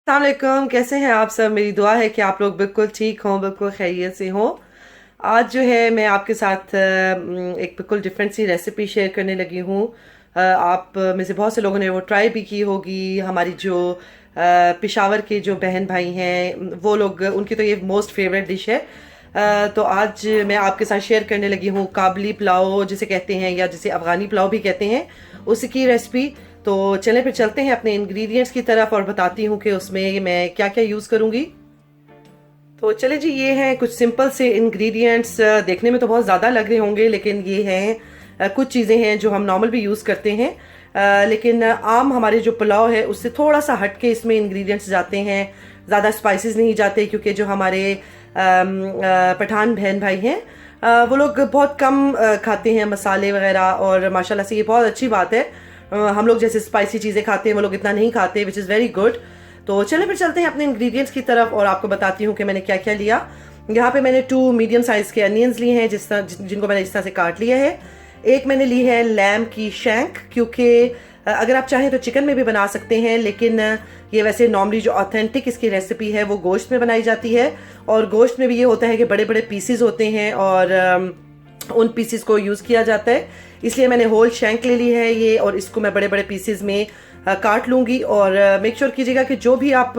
अस्सलाम, कैसे हैं आप सब। मेरी दुआ है कि आप लोग बिल्कुल ठीक हों, बिल्कुल खैरियत से हों। आज जो है मैं आपके साथ एक बिल्कुल डिफरेंट सी रेसिपी शेयर करने लगी हूँ। आप में से बहुत से लोगों ने वो ट्राई भी की होगी। हमारी जो पेशावर के जो बहन भाई हैं वो लोग, उनकी तो ये मोस्ट फेवरेट डिश है। तो आज मैं आपके साथ शेयर करने लगी हूँ काबली पुलाव जिसे कहते हैं, या जिसे अफ़गानी पुलाव भी कहते हैं, उसकी रेसिपी। तो चलें फिर चलते हैं अपने इंग्रेडिएंट्स की तरफ और बताती हूँ कि उसमें मैं क्या क्या यूज़ करूँगी। तो चले जी, ये हैं कुछ सिंपल से इंग्रेडिएंट्स। देखने में तो बहुत ज़्यादा लग रहे होंगे, लेकिन ये हैं कुछ चीज़ें हैं जो हम नॉर्मल भी यूज़ करते हैं। लेकिन आम हमारे जो पुलाव है उससे थोड़ा सा हट के इसमें इंग्रेडिएंट्स जाते हैं। ज़्यादा स्पाइसेस नहीं जाते, क्योंकि जो हमारे पठान बहन भाई हैं वो लोग बहुत कम खाते हैं मसाले वगैरह, और माशाल्लाह से ये बहुत अच्छी बात है। हम लोग जैसे स्पाइसी चीज़ें खाते हैं वो लोग इतना नहीं खाते, विच इज़ वेरी गुड। तो चलिए फिर चलते हैं अपने इंग्रेडिएंट्स की तरफ और आपको बताती हूँ कि मैंने क्या क्या लिया। यहाँ पे मैंने 2 मीडियम साइज़ के अनियंस लिए हैं, जिनको मैंने इस तरह से काट लिया है। एक मैंने ली है लैम की शैंक, क्योंकि अगर आप चाहें तो चिकन में भी बना सकते हैं, लेकिन ये वैसे नॉर्मली जो ऑथेंटिक इसकी रेसिपी है वो गोश्त में बनाई जाती है। और गोश्त में भी ये होता है कि बड़े बड़े पीसीज होते हैं और उन पीसीज को यूज़ किया जाता है, इसलिए मैंने होल शैंक ले ली है ये। और इसको मैं बड़े बड़े पीसीज में काट लूँगी। और मेक श्योर कीजिएगा कि जो भी आप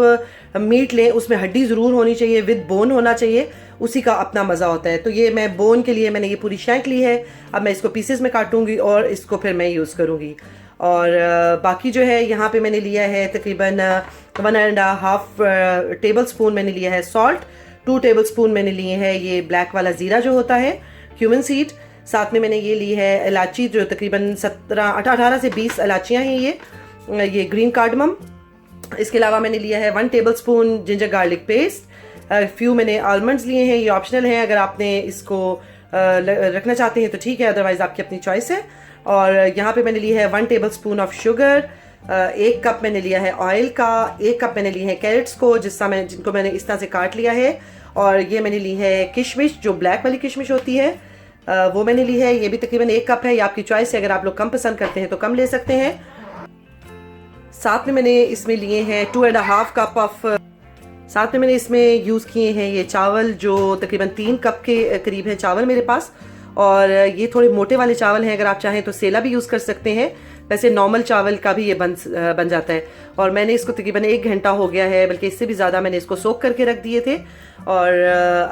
मीट लें उसमें हड्डी ज़रूर होनी चाहिए, विद बोन होना चाहिए, उसी का अपना मज़ा होता है। तो ये मैं बोन के लिए मैंने ये पूरी शैंक ली है। अब मैं इसको पीसेस में काटूंगी और इसको फिर मैं यूज़ करूँगी। और बाकी जो है यहाँ पे मैंने लिया है तकरीबन 1.5 टेबल स्पून मैंने लिया है सॉल्ट। 2 टेबल स्पून मैंने लिए हैं ये ब्लैक वाला ज़ीरा जो होता है, क्यूमिन सीड। साथ में मैंने ये ली है इलायची, जो तकरीबन 18 से 20 इलायचियाँ हैं ये ग्रीन कार्डमम। इसके अलावा मैंने लिया है 1 table spoon ginger garlic paste. Few मैंने आलमंड्स लिए हैं, ये ऑप्शनल हैं, अगर आपने इसको रखना चाहते हैं तो ठीक है, अदरवाइज आपकी अपनी चॉइस है। और यहाँ पे मैंने लिया है 1 table spoon of sugar. 1 cup मैंने लिया है ऑयल का। 1 कप मैंने लिए हैं कैरेट्स को, जिनको मैंने इस तरह से काट लिया है। और ये मैंने ली है किशमिश, जो ब्लैक वाली किशमिश होती है, वो मैंने ली है। ये भी तकरीबन 1 कप है, ये आपकी चॉइस है, अगर आप लोग कम पसंद करते हैं तो कम ले सकते हैं। साथ में मैंने इसमें लिए हैं 2.5 कप ऑफ, साथ में मैंने इसमें यूज़ किए हैं ये चावल, जो तकरीबन 3 कप के करीब है चावल मेरे पास। और ये थोड़े मोटे वाले चावल हैं, अगर आप चाहें तो सेला भी यूज़ कर सकते हैं, वैसे नॉर्मल चावल का भी ये बन जाता है। और मैंने इसको तकरीबन 1 घंटा हो गया है, बल्कि इससे भी ज़्यादा मैंने इसको सोक करके रख दिए थे। और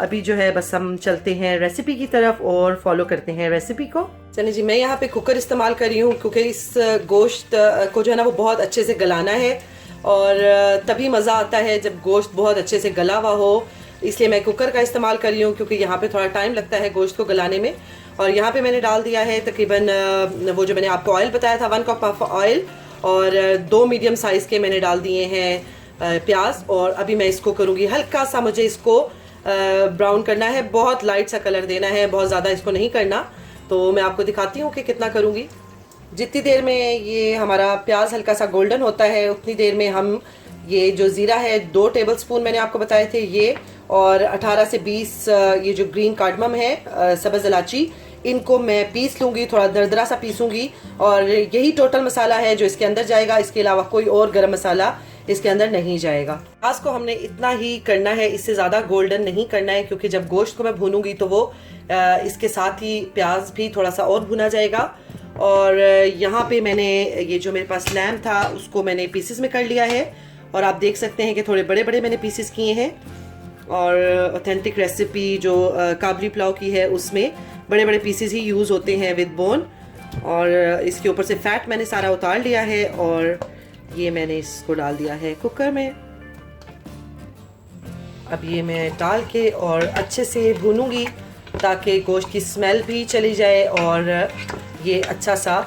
अभी जो है बस हम चलते हैं रेसिपी की तरफ और फॉलो करते हैं रेसिपी को। चलिए जी, मैं यहाँ पे कुकर इस्तेमाल कर रही हूँ, क्योंकि इस गोश्त को जो है ना वो बहुत अच्छे से गलाना है, और तभी मज़ा आता है जब गोश्त बहुत अच्छे से गला हुआ हो। इसलिए मैं कुकर का इस्तेमाल कर रही हूँ, क्योंकि यहाँ पे थोड़ा टाइम लगता है गोश्त को गलाने में। और यहाँ पे मैंने डाल दिया है तकरीबन वो जो मैंने आपको ऑयल बताया था, 1 कप ऑफ ऑयल। और 2 मीडियम साइज़ के मैंने डाल दिए हैं प्याज। और अभी मैं इसको करूँगी हल्का सा, मुझे इसको ब्राउन करना है, बहुत लाइट सा कलर देना है, बहुत ज़्यादा इसको नहीं करना। तो मैं आपको दिखाती हूँ कि कितना करूँगी। जितनी देर में ये हमारा प्याज हल्का सा गोल्डन होता है, उतनी देर में हम ये जो ज़ीरा है 2 टेबल स्पून मैंने आपको बताए थे ये, और 18 से 20 ये जो ग्रीन कार्डमम है सब्ज़ इलायची, इनको मैं पीस लूँगी, थोड़ा दरदरा सा पीसूँगी। और यही टोटल मसाला है जो इसके अंदर जाएगा, इसके अलावा कोई और गरम मसाला इसके अंदर नहीं जाएगा। प्याज को हमने इतना ही करना है, इससे ज़्यादा गोल्डन नहीं करना है, क्योंकि जब गोश्त को मैं भूनूंगी तो वो इसके साथ ही प्याज भी थोड़ा सा और भुना जाएगा। और यहाँ पे मैंने ये जो मेरे पास लैम था उसको मैंने पीसेस में कर लिया है, और आप देख सकते हैं कि थोड़े बड़े बड़े मैंने पीसेस किए हैं। और ऑथेंटिक रेसिपी जो काबली पुलाव की है उसमें बड़े बड़े पीसेस ही यूज़ होते हैं विद बोन। और इसके ऊपर से फैट मैंने सारा उतार लिया है, और ये मैंने इसको डाल दिया है कुकर में। अब ये मैं डाल के और अच्छे से भूनूंगी, ताकि गोश्त की स्मेल भी चली जाए और ये अच्छा सा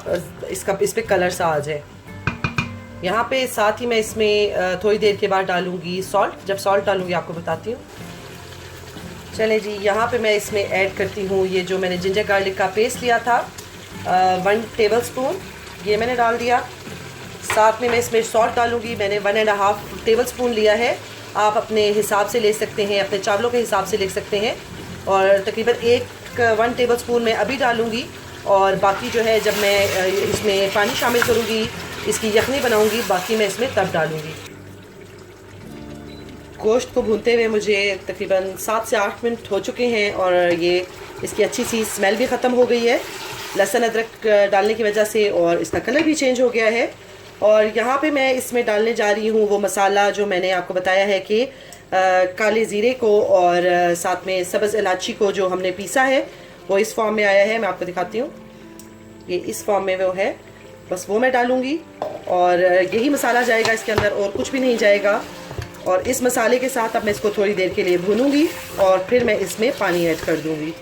इस पे कलर सा आ जाए। यहाँ पे साथ ही मैं इसमें थोड़ी देर के बाद डालूंगी सॉल्ट। जब सॉल्ट डालूंगी आपको बताती हूँ। चले जी, यहाँ पे मैं इसमें ऐड करती हूँ ये जो मैंने जिंजर गार्लिक का पेस्ट लिया था, 1 टेबल स्पून, ये मैंने डाल दिया। साथ में मैं इसमें सॉल्ट डालूंगी, मैंने 1.5 टेबल स्पून लिया है, आप अपने हिसाब से ले सकते हैं, अपने चावलों के हिसाब से ले सकते हैं। और तकरीबन 1 टेबल स्पून मैं अभी डालूंगी, और बाकी जो है जब मैं इसमें पानी शामिल करूंगी, इसकी यखनी बनाऊंगी, बाकी मैं इसमें तब डालूंगी। गोश्त को भूनते हुए मुझे तकरीबन 7 से 8 मिनट हो चुके हैं और ये इसकी अच्छी सी स्मेल भी ख़त्म हो गई है लहसुन अदरक डालने की वजह से, और इसका कलर भी चेंज हो गया है। और यहाँ पे मैं इसमें डालने जा रही हूँ वो मसाला जो मैंने आपको बताया है कि काले ज़ीरे को और साथ में सब्ज़ इलायची को जो हमने पीसा है वो इस फॉर्म में आया है। मैं आपको दिखाती हूँ, ये इस फॉर्म में वो है, बस वो मैं डालूँगी और यही मसाला जाएगा इसके अंदर और कुछ भी नहीं जाएगा। और इस मसाले के साथ अब मैं इसको थोड़ी देर के लिए भूनूंगी और फिर मैं इसमें पानी ऐड कर दूँगी।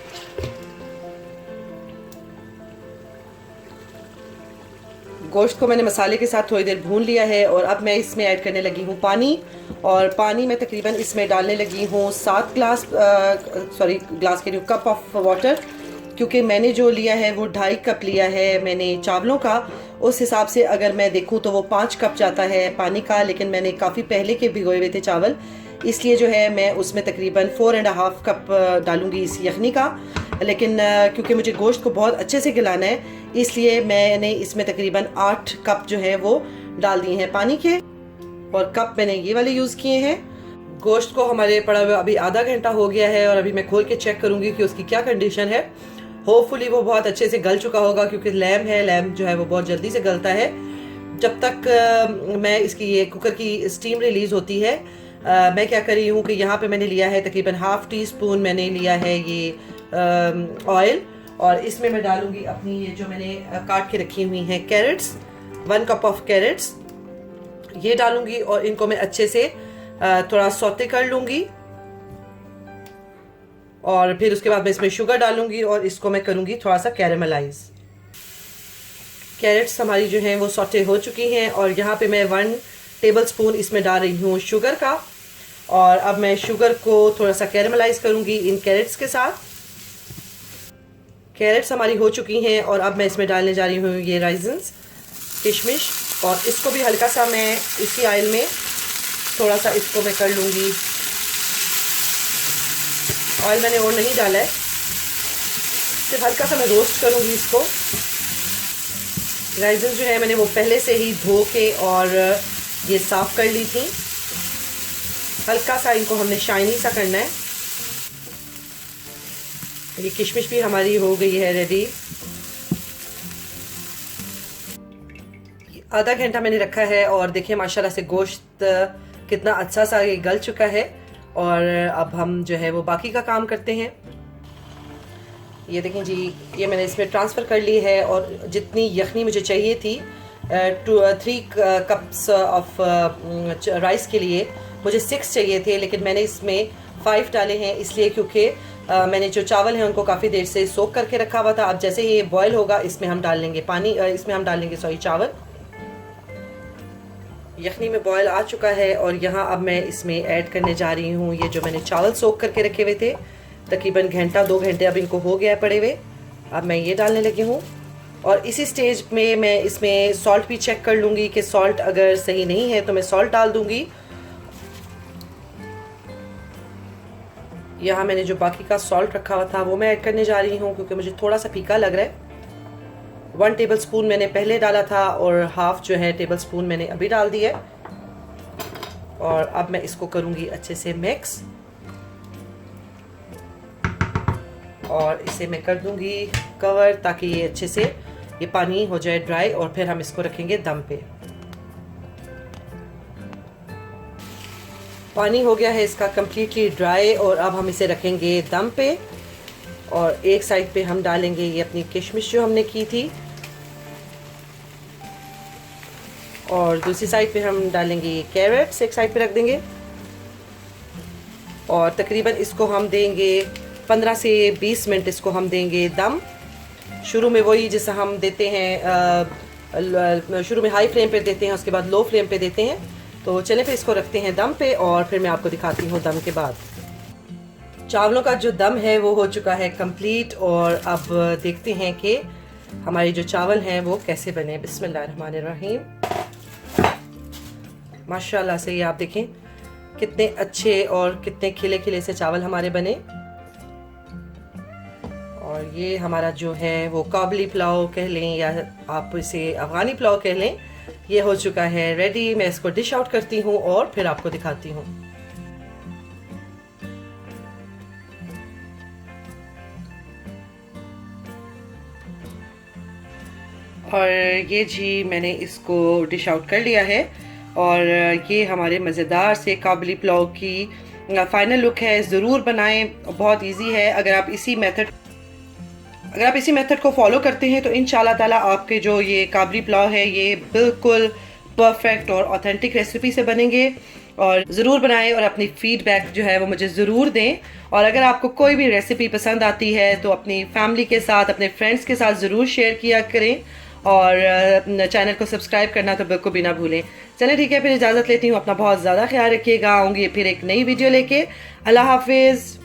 गोश्त को मैंने मसाले के साथ थोड़ी देर भून लिया है और अब मैं इसमें ऐड करने लगी हूँ पानी। और पानी में तकरीबन इसमें डालने लगी हूँ 7 ग्लास ग्लास के लिए कप ऑफ वाटर, क्योंकि मैंने जो लिया है वो 2.5 कप लिया है मैंने चावलों का। उस हिसाब से अगर मैं देखूँ तो वो 5 कप जाता है पानी का, लेकिन मैंने काफ़ी पहले के भिगोए हुए थे चावल, इसलिए जो है मैं उसमें तकरीबन 4.5 कप डालूँगी इस यखनी का। लेकिन क्योंकि मुझे गोश्त को बहुत अच्छे से गलाना है इसलिए मैंने इसमें तकरीबन 8 कप जो है वो डाल दिए हैं पानी के, और कप मैंने ये वाले यूज़ किए हैं। गोश्त को हमारे पड़ा हुआ अभी आधा घंटा हो गया है और अभी मैं खोल के चेक करूँगी कि उसकी क्या कंडीशन है। होपफुली वो बहुत अच्छे से गल चुका होगा, क्योंकि लैम है, लैम जो है वो बहुत जल्दी से गलता है। जब तक मैं इसकी ये कुकर की स्टीम रिलीज़ होती है मैं क्या कर रही हूँ कि यहाँ पे मैंने लिया है तकरीबन ½ टीस्पून मैंने लिया है ये ऑयल, और इसमें मैं डालूंगी अपनी ये जो मैंने काट के रखी हुई हैं कैरेट्स, 1 कप ऑफ कैरेट्स ये डालूंगी और इनको मैं अच्छे से थोड़ा सौते कर लूंगी। और फिर उसके बाद मैं इसमें शुगर डालूंगी और इसको मैं करूंगी थोड़ा सा कैरेमलाइज। कैरेट्स हमारी जो हैं वो सौटे हो चुकी हैं और यहाँ पे मैं 1 टेबलस्पून इसमें डाल रही हूँ शुगर का, और अब मैं शुगर को थोड़ा सा कैरेमलाइज करूंगी इन कैरेट्स के साथ। कैरेट्स हमारी हो चुकी हैं और अब मैं इसमें डालने जा रही हूँ ये राइजन्स, किशमिश, और इसको भी हल्का सा मैं इसी ऑयल में थोड़ा सा इसको मैं कर लूँगी। ऑयल मैंने और नहीं डाला है, सिर्फ हल्का सा मैं रोस्ट करूँगी इसको। राइजन्स जो है मैंने वो पहले से ही धो के और ये साफ़ कर ली थी, हल्का सा इनको हमने शाइनी सा करना है। ये किशमिश भी हमारी हो गई है रेडी। आधा घंटा मैंने रखा है और देखिए माशाल्लाह से गोश्त कितना अच्छा सा ये गल चुका है। और अब हम जो है वो बाकी का काम करते हैं। ये देखें जी, ये मैंने इसमें ट्रांसफ़र कर ली है और जितनी यखनी मुझे चाहिए थी 3 कप्स ऑफ राइस के लिए मुझे 6 चाहिए थे, लेकिन मैंने इसमें 5 डाले हैं, इसलिए क्योंकि मैंने जो चावल हैं उनको काफ़ी देर से सोक करके रखा हुआ था। अब जैसे ये बॉयल होगा इसमें हम डाल लेंगे पानी, इसमें हम डालेंगे चावल। यखनी में बॉयल आ चुका है और यहाँ अब मैं इसमें ऐड करने जा रही हूँ ये जो मैंने चावल सोक करके रखे हुए थे, तकरीबन घंटा 2 घंटे अब इनको हो गया पड़े हुए। अब मैं ये डालने लगी हूँ और इसी स्टेज में मैं इसमें सॉल्ट भी चेक कर लूँगी कि सॉल्ट अगर सही नहीं है तो मैं सॉल्ट डाल दूँगी। यहाँ मैंने जो बाकी का सॉल्ट रखा हुआ था वो मैं ऐड करने जा रही हूँ, क्योंकि मुझे थोड़ा सा फीका लग रहा है। 1 टेबलस्पून मैंने पहले डाला था और हाफ जो है टेबलस्पून मैंने अभी डाल दिया है। और अब मैं इसको करूँगी अच्छे से मिक्स और इसे मैं कर दूँगी कवर, ताकि ये अच्छे से ये पानी हो जाए ड्राई, और फिर हम इसको रखेंगे दम पे। पानी हो गया है इसका कम्प्लीटली ड्राई और अब हम इसे रखेंगे दम पे। और एक साइड पे हम डालेंगे ये अपनी किशमिश जो हमने की थी, और दूसरी साइड पे हम डालेंगे ये कैरेट्स, एक साइड पे रख देंगे। और तकरीबन इसको हम देंगे 15 से 20 मिनट इसको हम देंगे दम। शुरू में वही जैसा हम देते हैं, शुरू में हाई फ्लेम पे देते हैं, उसके बाद लो फ्लेम पे देते हैं। तो चले फिर इसको रखते हैं दम पे और फिर मैं आपको दिखाती हूँ दम के बाद। चावलों का जो दम है वो हो चुका है कंप्लीट, और अब देखते हैं कि हमारे जो चावल हैं वो कैसे बने। बिस्मिल्लाहिर्रहमानिर्रहीम। माशाल्लाह से ये आप देखें कितने अच्छे और कितने खिले खिले से चावल हमारे बने। और ये हमारा जो है वो काबली पुलाव कह लें या आप इसे अफ़गानी पुलाव कह लें, ये हो चुका है रेडी। मैं इसको डिश आउट करती हूँ और फिर आपको दिखाती हूँ। और ये जी मैंने इसको डिश आउट कर लिया है और ये हमारे मज़ेदार से काबुली पुलाव की फाइनल लुक है। ज़रूर बनाएं, बहुत इजी है। अगर आप इसी मेथड को फॉलो करते हैं तो इंशाल्लाह ताला आपके जो ये काबुली पुलाव है ये बिल्कुल परफेक्ट और ऑथेंटिक रेसिपी से बनेंगे। और ज़रूर बनाएं और अपनी फीडबैक जो है वो मुझे ज़रूर दें। और अगर आपको कोई भी रेसिपी पसंद आती है तो अपनी फैमिली के साथ, अपने फ्रेंड्स के साथ ज़रूर शेयर किया करें और चैनल को सब्सक्राइब करना तो बिल्कुल भी ना भूलें। चलिए ठीक है, फिर इजाज़त लेती हूँ। अपना बहुत ज़्यादा ख्याल रखिएगा। आऊँगी फिर एक नई वीडियो लेके। अल्लाह हाफिज़।